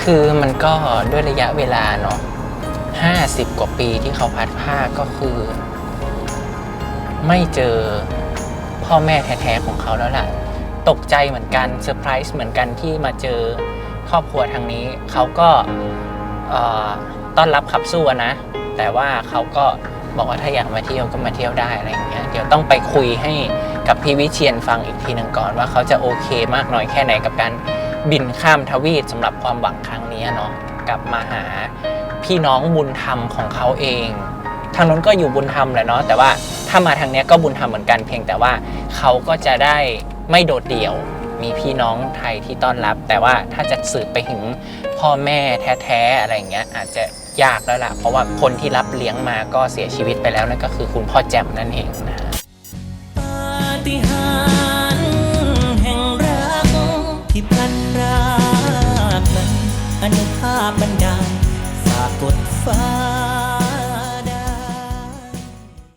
คือมันก็ด้วยระยะเวลาเนาะ50 กว่าปีที่เขาพัดผ้าก็คือ ไม่เจอพ่อแม่แท้ๆของเขาแล้วล่ะตกใจเหมือนกันเซอร์ไพรส์เหมือนกันที่มาเจอครอบครัวทางนี้เขาก็ต้อนรับขับสู้นะแต่ว่าเขาก็บอกว่าถ้าอยากมาเที่ยวก็มาเที่ยวได้อะไรอย่างเงี้ยเดี๋ยวต้องไปคุยให้กับพี่วิเชียรฟังอีกทีหนึ่งก่อนว่าเขาจะโอเคมากน้อยแค่ไหนกับการบินข้ามทวีปสำหรับความหวังครั้งนี้เนาะกลับมาหาพี่น้องบุญธรรมของเขาเองทางนั้นก็อยู่บุญธรรมแหละเนาะแต่ว่าถ้ามาทางนี้ก็บุญธรรมเหมือนกันเพียงแต่ว่าเขาก็จะได้ไม่โดดเดี่ยวมีพี่น้องไทยที่ต้อนรับแต่ว่าถ้าจะสืบไปถึงพ่อแม่แท้ๆอะไรอย่างเงี้ยอาจจะยากแล้วล่ะเพราะว่าคนที่รับเลี้ยงมาก็เสียชีวิตไปแล้วนั่นก็คือคุณพ่อแจ่มนั่นเองนะปาฏิหาริย์แห่งรักที่พลันรากนั้นอนุภาพบันดาลฝากกดฟ้า